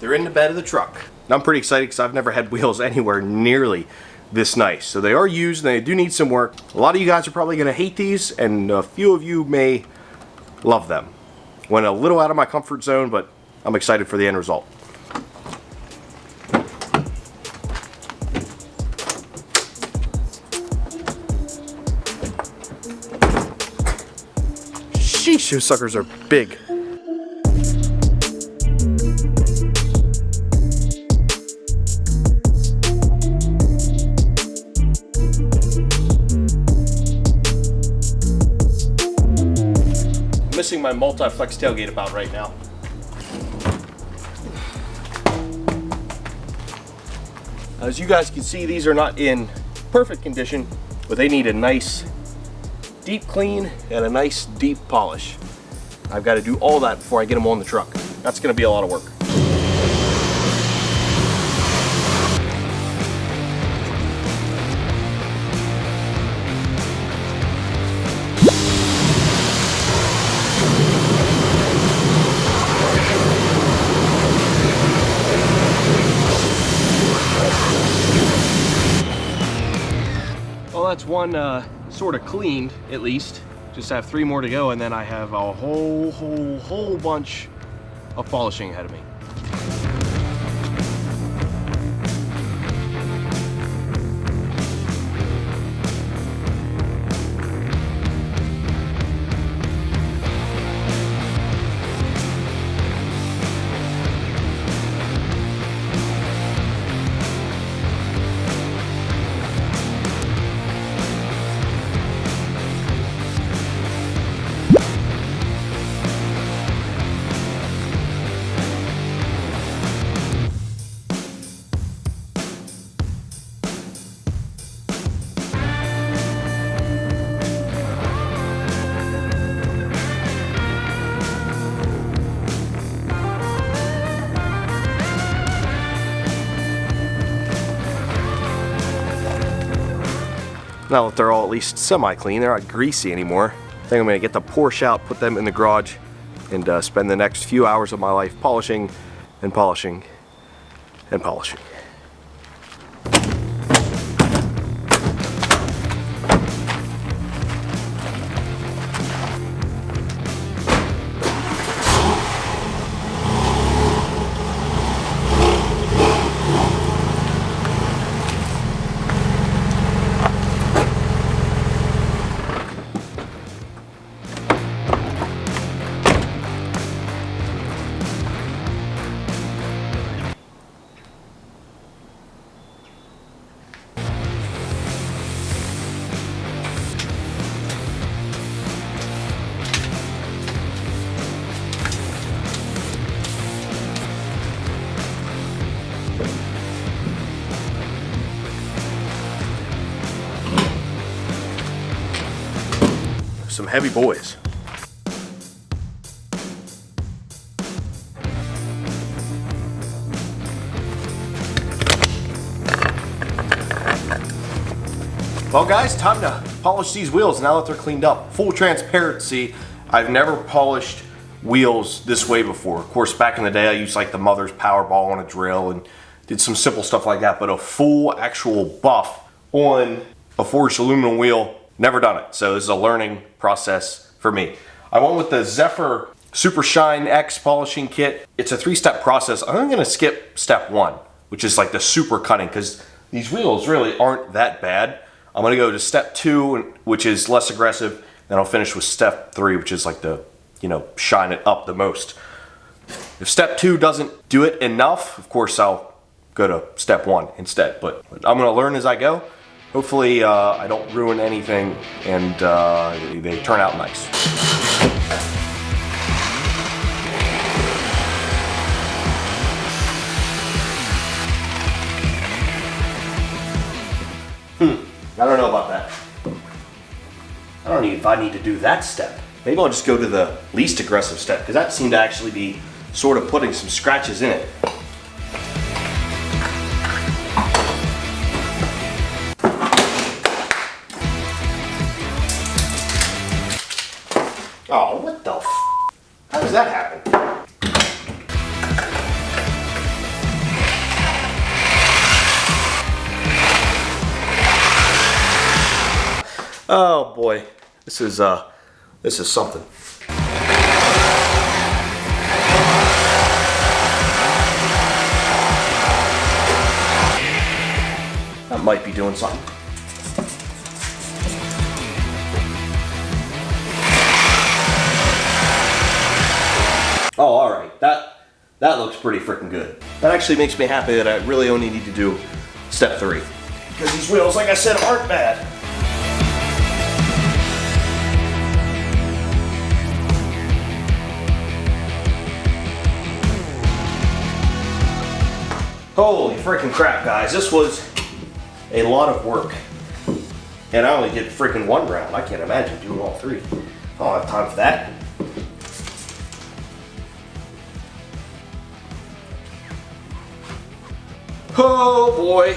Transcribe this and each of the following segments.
They're in the bed of the truck. And I'm pretty excited because I've never had wheels anywhere nearly this nice. So they are used and they do need some work. A lot of you guys are probably going to hate these, and a few of you may love them. Went a little out of my comfort zone, but I'm excited for the end result. Sheesh, those suckers are big. Missing my multi-flex tailgate about right now. As you guys can see, these are not in perfect condition, but they need a nice deep clean and a nice deep polish. I've got to do all that before I get them on the truck. That's going to be a lot of work. Well, that's one sort of cleaned, at least. Just have 3 more to go, and then I have a whole bunch of polishing ahead of me. Now that they're all at least semi-clean, they're not greasy anymore, I think I'm going to get the Porsche out, put them in the garage, and spend the next few hours of my life polishing and polishing and polishing. Some heavy boys. Well guys, time to polish these wheels now that they're cleaned up. Full transparency, I've never polished wheels this way before. Of course, back in the day I used like the mother's Powerball on a drill and did some simple stuff like that, but a full actual buff on a forged aluminum wheel, never done it. So this is a learning process for me. I went with the Zephyr Super Shine X polishing kit. It's a 3-step process. I'm gonna skip step 1, which is like the super cutting, because these wheels really aren't that bad. I'm gonna go to step 2, which is less aggressive, then I'll finish with step 3, which is like the, you know, shine it up the most. If step 2 doesn't do it enough, of course I'll go to step 1 instead, but I'm gonna learn as I go. Hopefully I don't ruin anything and they turn out nice. I don't know about that. I don't know if I need to do that step. Maybe I'll just go to the least aggressive step, because that seemed to actually be sort of putting some scratches in it. Oh, what the f? How does that happen? Oh boy, this is something. That might be doing something. Oh, all right. That looks pretty freaking good. That actually makes me happy that I really only need to do step 3. Because these wheels, like I said, aren't bad. Holy freaking crap, guys. This was a lot of work. And I only did freaking 1 round. I can't imagine doing all 3. I don't have time for that. Oh boy.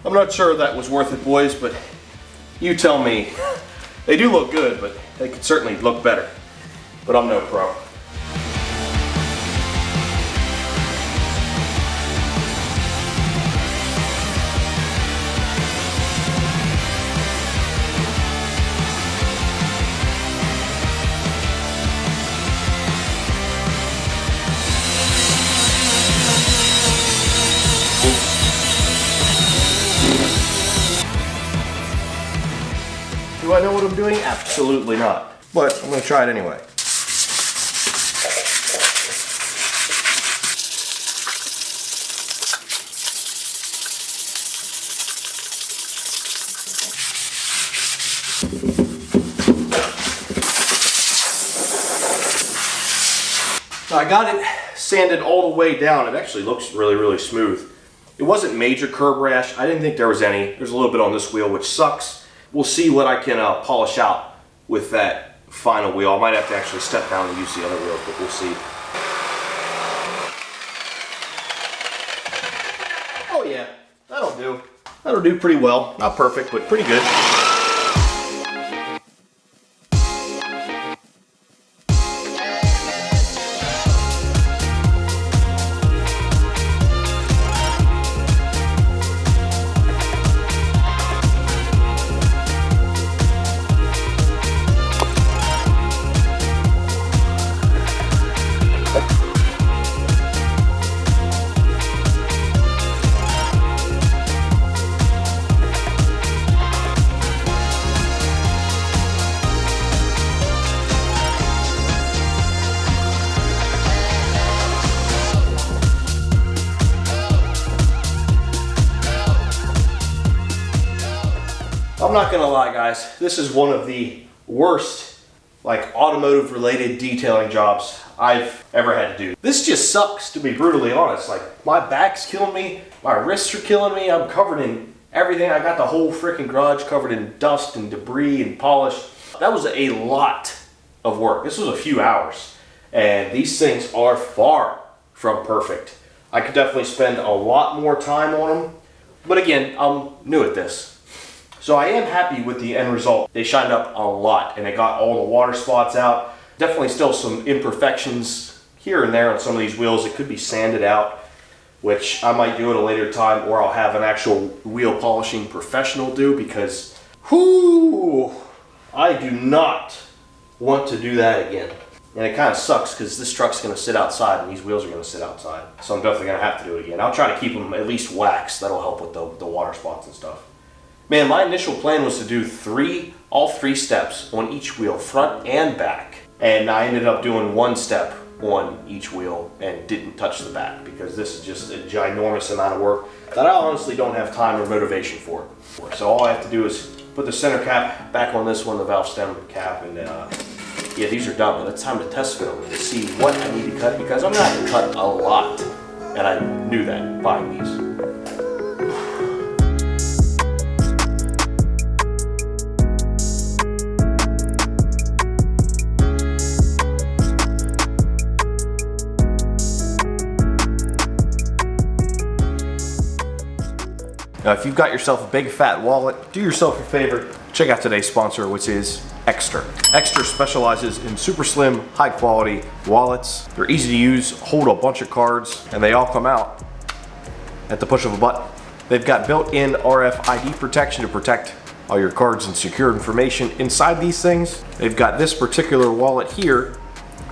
I'm not sure that was worth it, boys, but you tell me. They do look good, but they could certainly look better. But I'm no pro. Do I know what I'm doing? Absolutely not. But I'm going to try it anyway. So I got it sanded all the way down. It actually looks really, really smooth. It wasn't major curb rash. I didn't think there was any. There's a little bit on this wheel, which sucks. We'll see what I can polish out with that final wheel. I might have to actually step down and use the other wheels, but we'll see. Oh yeah, that'll do. That'll do pretty well. Not perfect, but pretty good. I'm not gonna lie, guys, this is one of the worst automotive related detailing jobs I've ever had to do. This just sucks, to be brutally honest. My back's killing me, my wrists are killing me, I'm covered in everything. I got the whole freaking garage covered in dust and debris and polish. That was a lot of work. This was a few hours, and these things are far from perfect. I could definitely spend a lot more time on them, but again, I'm new at this. So I am happy with the end result. They shined up a lot, and it got all the water spots out. Definitely still some imperfections here and there on some of these wheels. It could be sanded out, which I might do at a later time, or I'll have an actual wheel polishing professional do, because whoo, I do not want to do that again. And it kind of sucks because this truck's going to sit outside and these wheels are going to sit outside. So I'm definitely going to have to do it again. I'll try to keep them at least waxed. That'll help with the water spots and stuff. Man, my initial plan was to do all three steps on each wheel, front and back. And I ended up doing one step on each wheel and didn't touch the back because this is just a ginormous amount of work that I honestly don't have time or motivation for. So all I have to do is put the center cap back on this one, the valve stem cap, and Yeah, these are done, but it's time to test fit them to see what I need to cut, because I'm gonna have to cut a lot. And I knew that buying these. Now, if you've got yourself a big fat wallet, do yourself a favor, check out today's sponsor, which is Extra. Extra specializes in super slim, high quality wallets. They're easy to use, hold a bunch of cards, and they all come out at the push of a button. They've got built-in RFID protection to protect all your cards and secure information inside these things. They've got this particular wallet here,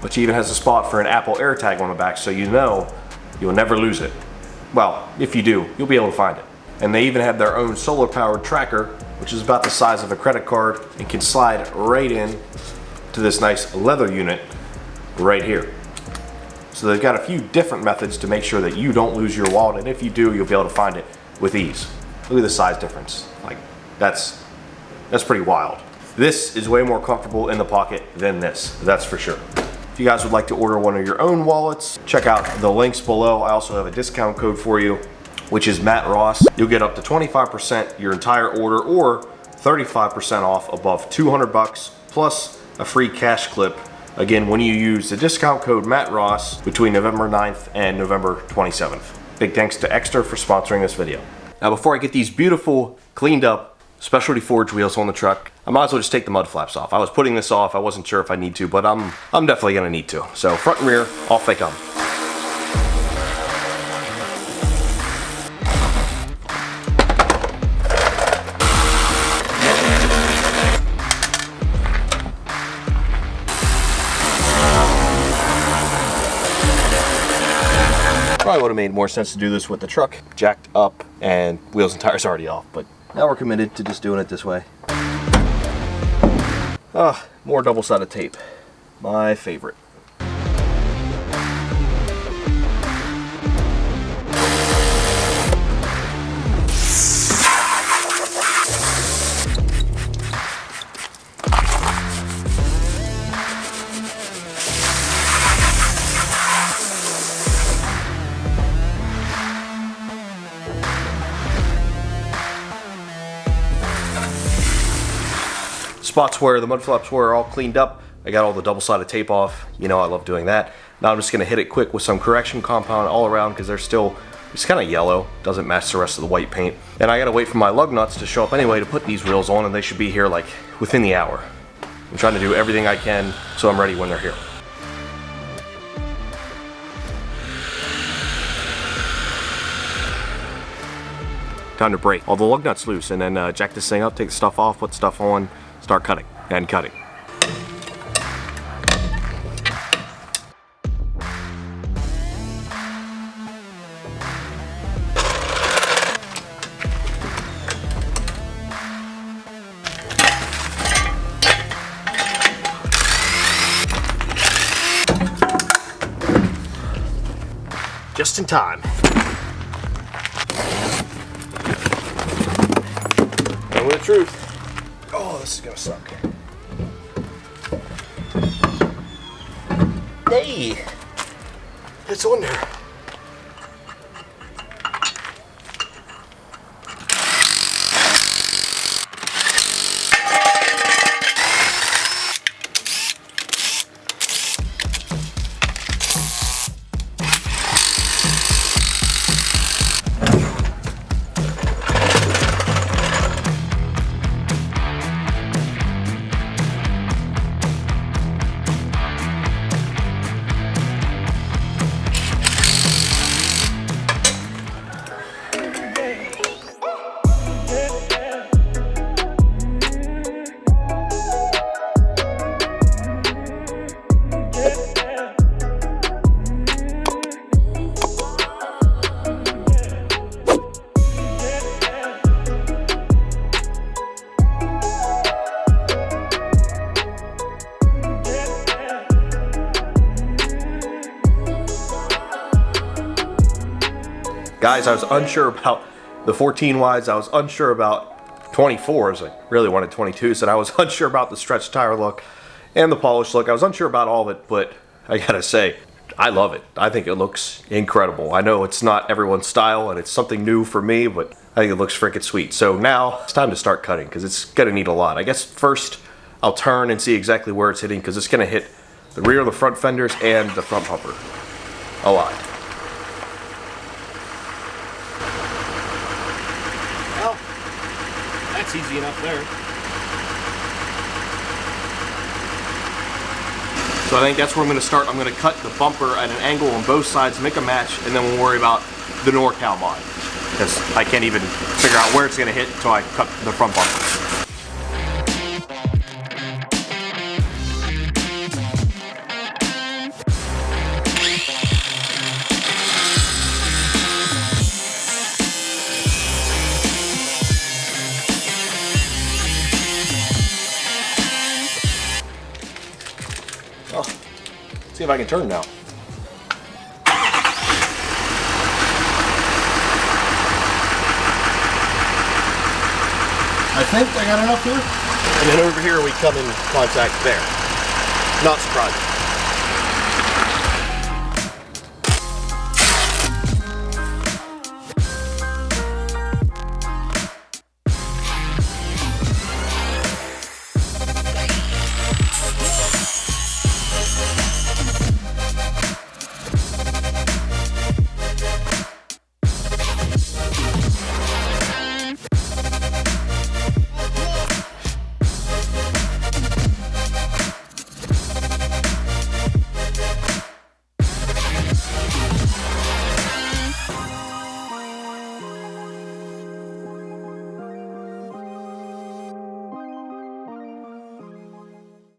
which even has a spot for an Apple AirTag on the back, so you know you'll never lose it. Well, if you do, you'll be able to find it. And they even have their own solar powered tracker, which is about the size of a credit card and can slide right in to this nice leather unit right here. So they've got a few different methods to make sure that you don't lose your wallet, and if you do, you'll be able to find it with ease. Look at the size difference. Like, that's pretty wild. This is way more comfortable in the pocket than this, that's for sure. If you guys would like to order one of your own wallets, check out the links below. I also have a discount code for you, which is Matt Ross. You'll get up to 25% your entire order, or 35% off above 200 bucks, plus a free cash clip, again, when you use the discount code Matt Ross between November 9th and November 27th. Big thanks to Extra for sponsoring this video. Now, before I get these beautiful, cleaned up, specialty forged wheels on the truck, I might as well just take the mud flaps off. I was putting this off, I wasn't sure if I need to, but I'm definitely gonna need to. So front and rear, off they come. Probably would have made more sense to do this with the truck jacked up and wheels and tires already off, but now we're committed to just doing it this way. More double-sided tape. My favorite. Spots where the mud flaps were all cleaned up, I got all the double-sided tape off. You know I love doing that. Now I'm just going to hit it quick with some correction compound all around, because they're still, it's kind of yellow, doesn't match the rest of the white paint. And I got to wait for my lug nuts to show up anyway to put these wheels on, and they should be here like within the hour. I'm trying to do everything I can so I'm ready when they're here. Time to break all the lug nuts loose, and then jack this thing up, take the stuff off, put stuff on, start cutting and cutting. Just in time. And with the truth. Oh, this is gonna suck. Hey, it's on there. Guys, I was unsure about the 14 wides. I was unsure about 24s. I really wanted 22s, and I was unsure about the stretch tire look. and the polished look. I was unsure about all of it, but I gotta say, I love it. I think it looks incredible. I know it's not everyone's style and it's something new for me, but I think it looks freaking sweet. So now it's time to start cutting because it's gonna need a lot. I guess first I'll turn and see exactly where it's hitting because it's gonna hit the rear of the front fenders and the front bumper a lot. Well, that's easy enough there. So I think that's where I'm going to start. I'm going to cut the bumper at an angle on both sides, make a match, and then we'll worry about the NorCal mod. Because I can't even figure out where it's going to hit until I cut the front bumper. Oh, let's see if I can turn now. I think I got enough here. And then over here we come in contact there. Not surprising.